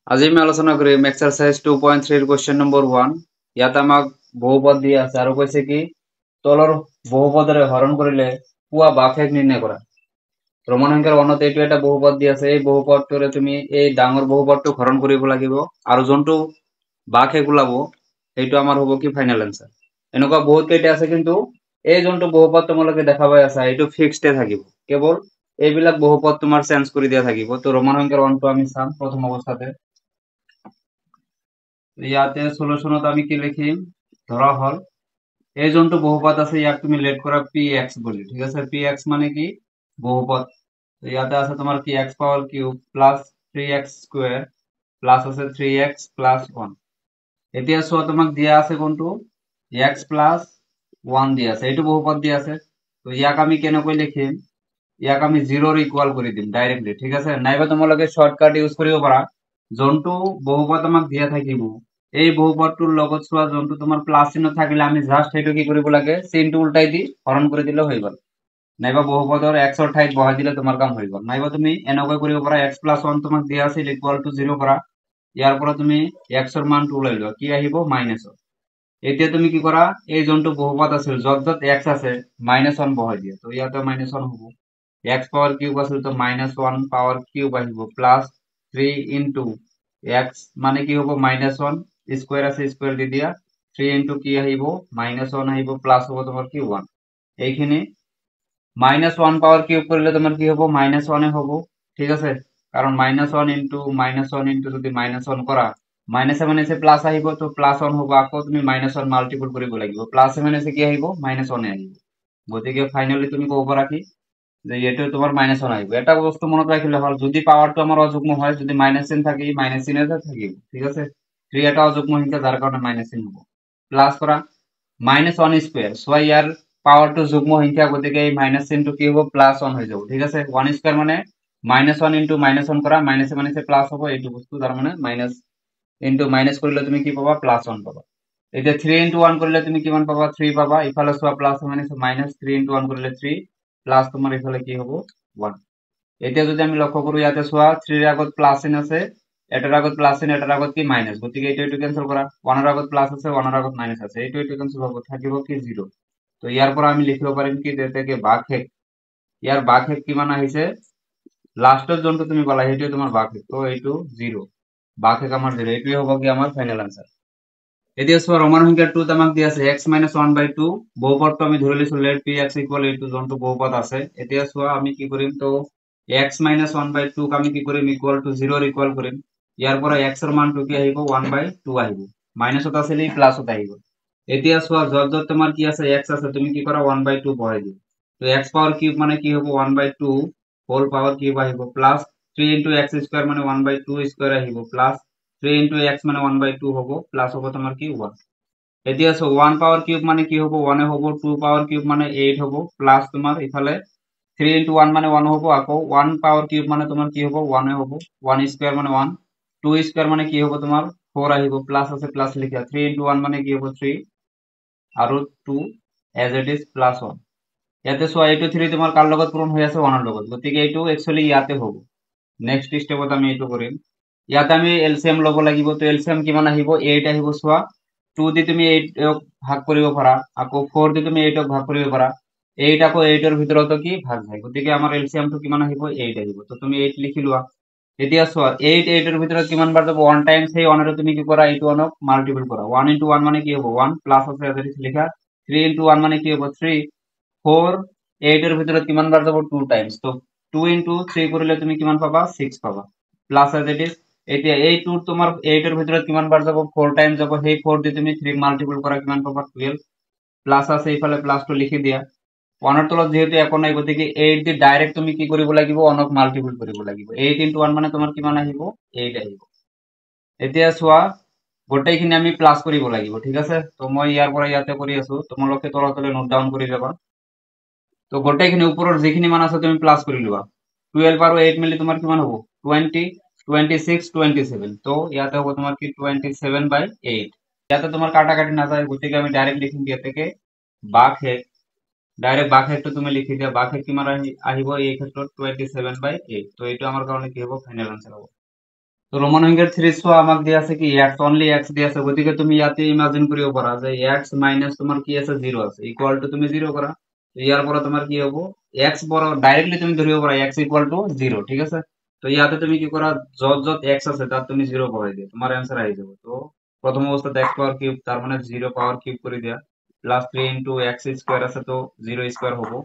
আজি আমি আলোচনা কৰিম এক্সাৰসাইজ 2.3 কোৱেশ্চন নম্বৰ 1 ইয়াত আমাক বহুপদ দিয়া আছে আৰু কৈছে কি তলৰ বহুপদৰে হৰণ কৰিলে পোৱা ভাগশেষ নিৰ্ণয় কৰা ৰোমান সংখ্যাৰ 1ত এইটো এটা বহুপদ দিয়া আছে এই বহুপদটোৰে তুমি এই ডাঙৰ বহুপদটো হৰণ কৰিব লাগিব আৰু যোনটো ভাগশেষ ওলাব এইটো আমাৰ হ'ব কি ফাইনাল আনসাৰ এনেকুৱা বহুত কেইটা আছে কিন্তু এই যোনটো বহুপদ তোমালোকে দেখা পাই আছা এইটো ফিক্সডে থাকিব কেৱল এইবিলাক বহুপদ তোমাৰ চেঞ্জ কৰি দিয়া থাকিব তো ৰোমান সংখ্যাৰ 1টো আমি চাম প্ৰথম অৱস্থাতে ইয়াতে সলিউশনত আমি কি লিখিম ধৰা হল এই যোনটো বহুপদ আছে ইয়াক তুমি লেট কৰা px বলি ঠিক আছে px মানে কি বহুপদ তো ইয়াতে আছে তোমার কি x power cube plus 3x square plus আছে 3x প্লাস 1 এতিয়া সো তোমাক দিয়া আছে কোনটো x প্লাস 1 দিয়া আছে এইটো বহুপদ দিয়া আছে তো ইয়াক আমি কেনেকৈ লিখিম ইয়াক আমি 0 ৰ ইকুয়াল কৰি দিম ডাইৰেক্টলি ঠিক আছে নাইবা তোমালোকে শৰ্টকাট ইউজ কৰিব পাৰা যোনটো বহুপদ আমাক দিয়া থাকিব এই বহুপদটোৰ লগত সোৱা যোনটো তোমাৰ প্লাস চিহ্ন থাকিলে আমি জাস্ট হেতু কি কৰিব লাগে চিহ্নটো উল্টাই দি হৰণ কৰি দিলে হৈ গল নাইবা বহুপদৰ x ৰ ঠাইত বহাই দিলে তোমাৰ কাম হৈ গল নাইবা তুমি এনেকৈ কৰিব পাৰা x + 1 তোমাক দিয়া আছে ইকুয়াল টু 0 কৰা ইয়াৰ পৰা তুমি x ৰ মানটো ওলাই লোৱা কি আহিব -1 এতিয়া তুমি কি কৰা এই যোনটো বহুপদ আছিল যত যত x আছে -1 বহাই দিয়া তো ইয়াতে -1 হ'ব x পাওয়ার কিউব আছিল তো -1 পাওয়ার কিউব আহিব প্লাস 3 ইনটু x মানে কি হ'ব -1 স্কয়ার আছে স্কয়ার দি দিয়া 3 ইনটু কি আহিব -1 আহিব প্লাস হ'ব তোমার কি 1 এইখিনি -1 পাওয়ার কিউব কৰিলে তোমার কি হ'ব -1 এ হ'ব ঠিক আছে কারণ -1 ইনটু -1 ইনটু যদি -1 কৰা মাইনাস মানে প্লাস আহিব তো প্লাস 1 হ'ব আকৌ তুমি -1 মাল্টিপল কৰিব লাগিব প্লাস মানে কি আহিব -1 এ আহিব গতিকে ফাইনালি তুমি ক'ব পাৰা কি যে এটা তোমার -1 আহিব এটা বস্তু মনত রাখিলে হল যদি পাওয়ারটো আমার অযুগ্ম হয় যদি মাইনাস চিহ্ন থাকে মাইনাস চিহ্ন থাকিব ঠিক আছে 3 এটা অযুগ্ম সংখ্যা যার কারণে মাইনাস চিহ্ন হবে প্লাস করা -1 স্কয়ার সো ইয়ার পাওয়ারটো যুগ্ম সংখ্যা গতিকে এই মাইনাস চিহ্নটো কি হ'ব +1 হৈ যাব ঠিক আছে 1 স্কয়ার মানে -1 ইনটু -1 কৰা মাইনাস মানে প্লাস হ'ব এইটো বস্তু তাৰ মানে মাইনাস ইনটু মাইনাস কৰিলে তুমি কি পাবা +1 পাবা এতিয়া 3 ইনটু 1 কৰিলে তুমি কিমান পাবা 3 পাবা ইফালে সোয়া প্লাস মানে -3 ইনটু 1 কৰিলে 3 প্লাস তোমাৰ ইফালে কি হ'ব 1 এতিয়া যদি আমি লক্ষ্য কৰো ইয়াতে সোয়া 3 এর আগত প্লাস চিহ্ন আছে এটার আগত প্লাস চিহ্ন এটার আগত কি মাইনাস গতিকে এইটো ক্যান্সেল করা 1 এর আগত প্লাস আছে 1 এর আগত মাইনাস আছে এইটো ক্যান্সেল হ'ব থাকিব কি 0 তো ইয়াৰ পৰা আমি লিখিব পাৰিম কি যেটাকে ভাগশেষ ইয়াৰ ভাগশেষ কিমান আহিছে লাস্টৰ যোনটো তুমি পালা সেইটো তোমাৰ ভাগশেষ তো এইটো 0 ভাগশেষ আমাৰ 0 এইটোই হ'ব কি আমাৰ ফাইনাল আনসাৰ এতিয়া সোয়া ৰোমান সংখ্যা 2 আমাক দিয়া আছে x - 1/2 বহুপদটো আমি ধৰি লৈছো let px = এইটো যোনটো বহুপদ আছে এতিয়া সোয়া আমি কি কৰিম তো x - 1/2 ক আমি কি কৰিম ইকুয়াল টু 0 ৰ ইকুয়াল কৰিম ইয়াৰ পৰা x ৰ মানটো কি আহিব 1/2 আহিব মাইনাসত আছিল প্লাসত আহিব এতিয়া সোয়া যত যত তোমাৰ কি আছে x আছে তুমি কি কৰা 1/2 বহাই দিও তো x পাওয়ার কিউব মানে কি হ'ব 1/2 হোল পাওয়ার কিউব আহিব প্লাস 3 ইনটু x স্কয়ার মানে 1/2 স্কয়ার আহিব প্লাস 3 ইনটু x মানে 1/2 হ'ব প্লাস হ'ব তোমার কি 1 এতিয়া সো 1 পাওয়ার কিউব মানে কি হ'ব 1 এ হ'ব 2 পাওয়ার কিউব মানে 8 হ'ব প্লাস তোমার ইফালে 3 ইনটু 1 মানে 1 হ'ব আকৌ 1 পাওয়ার কিউব মানে তোমার কি হ'ব 1 এ হ'ব 1 স্কয়ার মানে 1 2 স্কয়ার মানে কি হ'ব তোমার 4 আহিব প্লাস আছে প্লাস লিখা 3 ইনটু 1 মানে কি হ'ব 3 আৰু 2 as it is plus 1 ইয়াতে সো এইটো 3 তোমাৰ কাৰ লগত পূৰণ হৈ আছে 1 ৰ লগত গতিকে এইটো একচুয়ালি ইয়াতে হ'ব নেক্সট স্টেপত আমি এইটো কৰিম ইয়াতে আমি এলসিএম লব লাগিব তো এলসিএম কিমান আহিব 8 আহিব সোয়া 2 দি তুমি 8 ভাগ কৰিব পাৰা আকৌ 4 দি তুমি 8 ভাগ কৰিব পাৰা 8 আকৌ 8 ৰ ভিতৰতো কি ভাগ যায় গতিকে আমাৰ এলসিএম টো কিমান আহিব 8 আহিব তো তুমি 8 লিখি লোৱা এতিয়া সোয়া 8 8 ৰ ভিতৰত কিমান বাৰ যাব 1 টাইমস সেই 1 ৰ তুমি কি কৰা এইটো 1 মাল্টিপল কৰা 1 ইনটু 1 মানে কি হ'ব 1 প্লাস আছে এটাতে লিখা 3 ইনটু 1 মানে কি হ'ব 3 4 8 এর ভিতৰত কিমান বাৰ যাব 2 টাইমস তো 2 ইনটু 3 কৰিলে তুমি কিমান পাবা 6 পাবা প্লাস as it is এতিয়া এই 2 তোমাৰ 8 এৰ ভিতৰত কিমান বাৰ যাব 4 টাইম যাব সেই 4 দি তুমি 3 মাল্টিপল কৰা কিমান পাবা 12 প্লাস আছে ইফালে প্লাসটো লিখি দিয়া 1 ৰ তলত যেহেতু একো নাই গতিকে 8 দি ডাইৰেক্ট তুমি কি কৰিব লাগিব 1 ক মাল্টিপল কৰিব লাগিব 8 ইনটু 1 মানে তোমাৰ কিমান আহিব 8 আহিব এতিয়া সোয়া গোটেইখিনি আমি প্লাস কৰিব লাগিব ঠিক আছে তো মই ইয়াৰ পৰা ইয়াতে কৰি আছো তোমালোকে তলতলে নোট ডাউন কৰি যাবা তো গোটেইখিনি ওপৰৰ যিখিনি মান আছে তুমি প্লাস কৰি লোৱা 12 আৰু 8 মিলি তোমাৰ কিমান হ'ব 20 26 27 তো ইয়াতে হ'ব তোমার কি 27/8 ইয়াতে তোমার কাটাকাটি না যায় গতিকে আমি ডাইরেক্ট লিখিম দিয়া থেকে ভাগশেষ ডাইরেক্ট ভাগশেষটো তুমি লিখি দিয়া ভাগশেষ কিমান আহিব এই ক্ষেত্ৰত 27/8 তো এইটো আমাৰ কাৰণে কি হ'ব ফাইনাল আনসাৰ হ'ব তো ৰোমান সংখ্যাৰ থ্ৰি ছোৱা আমাক দিয়া আছে কি এক্স অনলি এক্স দিয়া আছে, গতিকে তুমি ইয়াতে ইমাজিন কৰিব পাৰা যে এক্স মাইনাস তোমাৰ কি আছে জিৰ' আছে, ইকুয়াল টু তুমি জিৰ' কৰা। তো ইয়াৰ পৰা তোমাৰ কি হ'ব এক্স বড় ডাইৰেক্টলি তুমি ধৰিব পাৰা এক্স ইকুয়াল টু জিৰ', ঠিক আছে। তো ইয়াতে তুমি কি কৰা য'ত য'ত এক্স আছে তাত তুমি জিৰ' বহাই দিয়া, তোমাৰ অ্যান্সার আহি যাব। তো প্রথম অবস্থাত এক্স পাওয়ার কিউব তার মানে জিরো পাওয়ার কিউব করে দিয়া, plus three into x square আছে তো জিরো স্কোয়ার হবো,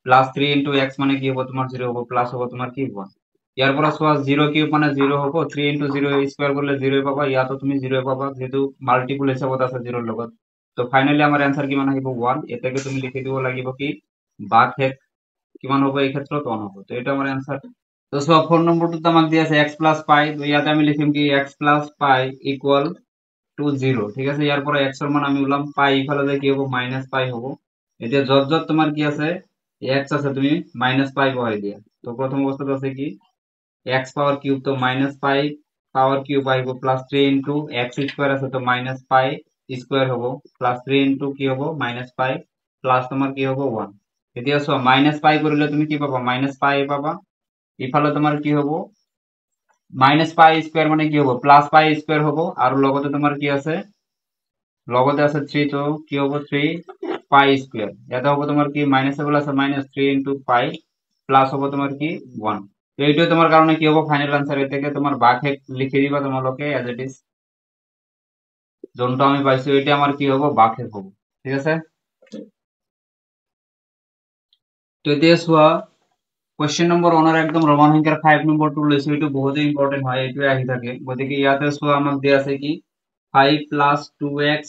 প্লাস থ্রি ইন্টু এক্স মানে কি হবো তোমার জিরো হবো, প্লাস হবো তোমার কি ওয়ান। ইয়ার পরে চোৱা জিরো কিউব মানে জিরো হবো, থ্রি ইন্টু জিরো স্কোয়ার করলে জিরো পাবা, ইয়াতো তুমি জিরো পাবা যেহেতু মাল্টিপুল হিসাবত আছে জিরোর লগত। তো ফাইনালি আমার অ্যান্সার কিমান আহিব ওয়ান, এটাকে তুমি লিখে দিব লাগিব কি বাক হেক কিমান হবো এই ক্ষেত্ৰত ওয়ান হবো। তো এটা আমাৰ অ্যান্সাৰ। তো চোৱা ফোর নম্বরটো আমাক দিয়া আছে এক্স প্লাস পাই, তো ইয়াতে আমি লিখিম কি এক্স প্লাস পাই ইকুয়াল টু জিরো, ঠিক আছে। ইয়ার পরে এক্স এর মান আমি উলাম পাই, ইফালে যায় কি হবো মাইনাস পাই হবো। এটা যত যত তোমার কি আছে এক্স আছে তুমি মাইনাস পাই বহাই দিয়া। তো প্রথম অবস্থাতে আছে কি এক্স পাওয়ার কিউব তো মাইনাস পাই পাওয়ার কিউব আহিব, plus three into x square আছে তো মাইনাস পাই স্কোয়ার হবো, প্লাস থ্রি ইন্টু কি হবো মাইনাস পাই, প্লাস তোমার কি হবো ওয়ান। এতিয়া চোৱা মাইনাস পাই কৰিলে তুমি কি পাবা মাইনাস পাই পাবা, ইফালে তোমাৰ কি হবো মাইনাস পাই স্কোয়ার মানে কি হবো প্লাস পাই স্কোয়ার হবো, আর লগতে তোমার কি আছে লগতে আছে থ্রি, তো কি হবো থ্রি পাই স্কোয়ার, এটা হবো তোমার কি মাইনাস এগুলো আছে মাইনাস থ্রি ইন্টু পাই, প্লাস হবো তোমার কি ওয়ান। তো এইটাই তোমার কারণে কি হবো ফাইনাল আনসার, এ থেকে তোমার বাঘে লিখে দিবা তোমালোকে এজ ইট ইজ, যোনটা আমি পাইছো এটা আমার কি হবো বাঘে হবো, ঠিক আছে। তো এতিয়া চোৱা কুৱেশ্যন নম্বৰ ওৱানৰ একদম ৰোমান সংখ্যাৰ 5 নম্বৰটো লৈছো, এইটো বহুতেই ইম্পৰ্টেণ্ট হয়, এইটোৱে আহি থাকে। গতিকে ইয়াতে চোৱা আমাক দিয়া আছে কি 5 প্লাস 2x,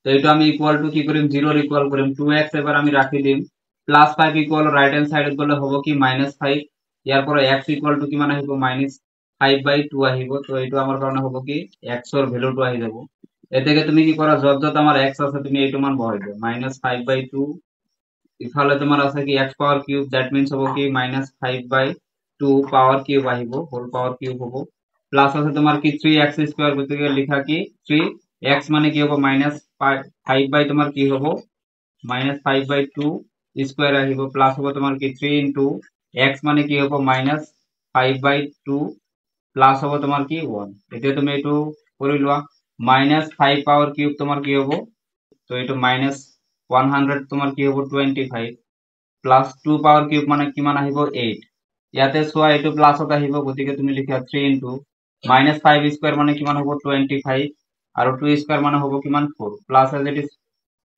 তো এইটো আমি ইকুয়াল টু কি কৰিম জিৰোৰ ইকুয়াল কৰিম 2x, এবাৰ আমি ৰাখি দিম প্লাস 5 ইকুয়াল ৰাইট হ্যান্ড সাইডত গলে হ'ব কি -5, ইয়াৰ পৰা x ইকুয়াল টু কিমান আহিব -5/2 আহিব। তো এইটো আমাৰ কাৰণে হ'ব কি x ৰ ভ্যালুটো আহি যাব। এতেকে তুমি কি কৰা যত যত আমাৰ x আছে তুমি এইটো মান বহাই দিবা -5/2, ইফালে তোমার আছে কি x power cube, that means হবো কি -5/2 পাওয়ার কিউব আহিব, হোল পাওয়ার কিউব হবো, প্লাস আছে তোমার কি 3x স্কয়ার করতে গেলে লিখা কি 3x মানে কি হবো -5 বাই তোমার কি হবো -5/2 স্কয়ার আহিব, প্লাস হবো তোমার কি 3 ইনটু x মানে কি হবো -5/2 প্লাস হবো তোমার কি 1। এতিয়া তুমি এইটো কৰি লোৱা -5 পাওয়ার কিউব তোমার কি হবো, তো এইটো -100 তোমার কি হবো 25, প্লাস 2 পাওয়ার কিউব মানে কিমান আহিব 8, ইয়াতে চোৱা এইটো প্লাসত আহিব, গতিকে তুমি লিখা 3 ইনটু -5 স্কয়াৰ মানে কিমান হবো 25, আৰু 2 স্কয়ার মানে হবো কিমান 4, plus as it is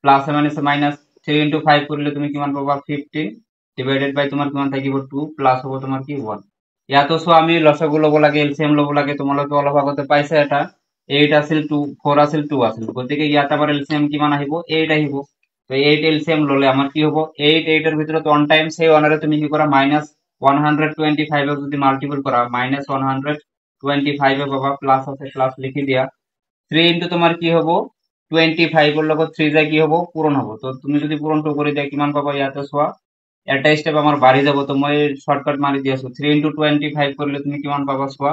plus মানে মাইনাস 3 ইনটু 5 কৰিলে তুমি কিমান পাবা 15 ডিভাইডেড বাই তোমাৰ কিমান থাকিব 2, প্লাস হবো তোমাৰ কি 1। ইয়াতো চোৱা আমি লসাগু ল'ব লাগে এলসিএম ল'ব লাগে, তোমালোকে অলপ আগতে পাইছা এটা 8 আছিল 2 4 আছিল 2 আছিল, গতিকে ইয়াত আবার এলসিএম কিমান আহিব 8 আহিব। তো 8 এলসিএম ললে আমার কি হবো 8 8 এর ভিতরে 1 টাইম সেই 1 এর তুমি কি করা -125 এ যদি মাল্টিপল করা -125 এ পাবা, প্লাস আছে প্লাস লিখি দিয়া 3 ইনটু তোমার কি হবো 25 এর লগত 3 যায় কি হবো পূরণ হবো। তো তুমি যদি পূরণটো করে দিয়া কিমান পাবা ইয়াতে চোৱা এটা স্টেপ আমাৰ বাড়ি যাব, তো মই শৰ্টকাট মাৰি দি আছো 3 ইনটু 25 কৰলে তুমি কিমান পাবা চোৱা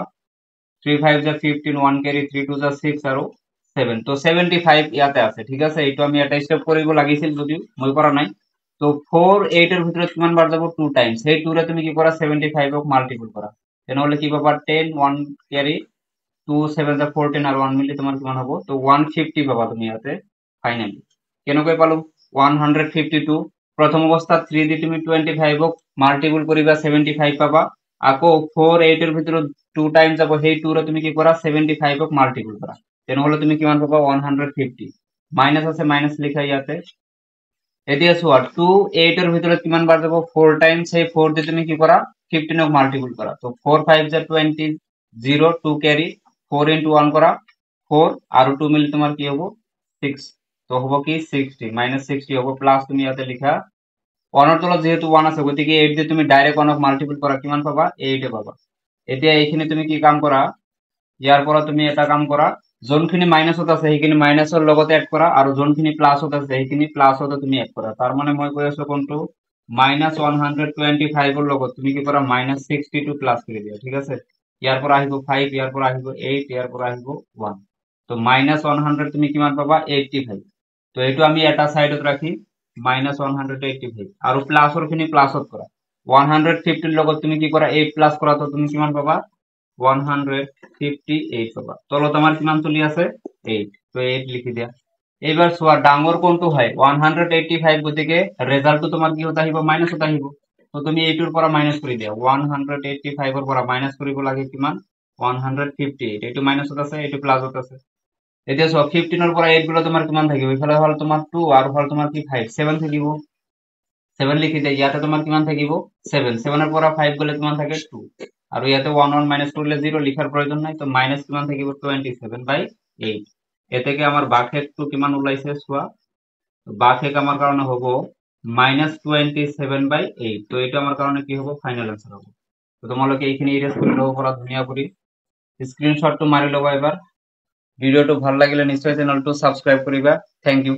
3 5 যা 15 1 ক্যাৰি 3 2 যা 6 আৰু 7, তো 75 ইয়াতে আছে, ঠিক আছে। এইটো আমি এটা স্টেপ কৰিব লাগিছিল যদিও মই কৰা নাই। তো 4 8 এর ভিতরে কিমান বার যাব 2 টাইমস, সেই 2 রে তুমি কি করা 75 ক মাল্টিপল করা, তেনেহলে কি পাবা 10 1 ক্যারি 2 7 যা 14 আর 1 মিলি তোমার কিমান হবো, তো 150 পাবা তুমি ইয়াতে ফাইনালি। কেনেকৈ পালো 152, প্রথম অবস্থা 3 দি তুমি 25 ক মাল্টিপল করিবা 75 পাবা, আকৌ 4 8 এর ভিতরে 2 টাইম যাব, সেই 2 রে তুমি কি করা 75 ক মাল্টিপল করা, তেনেহলে তুমি কিমান পাবা 150, মাইনাস আছে মাইনাস লিখা ইয়াতে। এতিয়া চোৱা 2 8 এর ভিতরে কিমান বার যাব 4 টাইম, সেই 4 দিয়ে তুমি কি করা 15 ক মাল্টিপল করা, তো 4 5 যা 20 0 2 ক্যারি 4 ইনটু 1 করা 4 আর 2 মিলি তোমার কি হবো 6, তো হবো কি 60 -60 হবো, প্লাস তুমি ইয়াতে লিখা 1 এর তলত যেহেতু 1 আছে গতিকে 8 দিয়ে তুমি ডাইরেক্ট 1 ক মাল্টিপল করা কিমান পাবা 8 এ পাবা। এতিয়া এইখিনি তুমি কি কাম কৰা ইয়াৰ পৰা তুমি এটা কাম কৰা যোনখিনি মাইনাসত আছে সেইখিনি মাইনাসৰ লগতে এড কৰা, আৰু যোনখিনি প্লাসত আছে সেইখিনি প্লাসতে তুমি এড কৰা। তাৰ মানে মই কৈ আছো কোনটো -125 এৰ লগত তুমি কি কৰা -62 প্লাস কৰি দিয়া, ঠিক আছে। ইয়াৰ পৰা আহিব 5, ইয়াৰ পৰা আহিব 8, ইয়াৰ পৰা আহিব 1, তো -100 তুমি কিমান পাবা 85। তো এইটো আমি এটা সাইডত ৰাখি -185 আৰু প্লাসৰ খিনি প্লাসত কৰা 150 এৰ লগত তুমি কি কৰা 8 প্লাস কৰা, তো তুমি কিমান পাবা 158 পাবা তলত আমাৰ কিমান চলি আছে 8 তো 8 লিখি দিয়া এইবাৰ চোৱা ডাঙৰ কোনটো হয় 185 গতিকে ৰেজাল্টটো তোমাৰ কি হতা আহিব মাইনাস হতা আহিব তো তুমি এইটোৰ পৰা মাইনাস কৰি দিয়া 185 ৰ পৰা মাইনাস কৰিব লাগে কিমান 158 এইটো মাইনাসত আছে এইটো প্লাসত আছে এতিয়া চোৱা 15 ৰ পৰা 8 গলে তোমাৰ কিমান থাকিব ইফালে হল তোমাৰ 2 আৰু হল তোমাৰ কি 5 7 থাকিব 7 লিখি দিয়া ইয়াতে তোমাৰ কিমান থাকিব 7 7 ৰ পৰা 5 গলে কিমান থাকে 2 আৰু ইয়াতে 1 1 মাইনাস কৰিলে 0 লিখাৰ প্ৰয়োজন নাই তো মাইনাস কিমান থাকিব 27/8 এতেকে আমাৰ বাকেটটো কিমান ওলাইছে চোৱা বাকেট আমাৰ কাৰণে হ'ব -27/8 তো এটা আমাৰ কাৰণে কি হ'ব ফাইনাল আনসাৰ হ'ব তো তোমালোকে এইখিনি ইৰেজ কৰি লব পৰা ধুনীয়া কৰি স্ক্ৰিনশটটো মাৰি লবা এবাৰ ভিডিওটো ভাল লাগিলে নিশ্চয় চেনেলটো সাবস্ক্ৰাইব কৰিবা থ্যাংক ইউ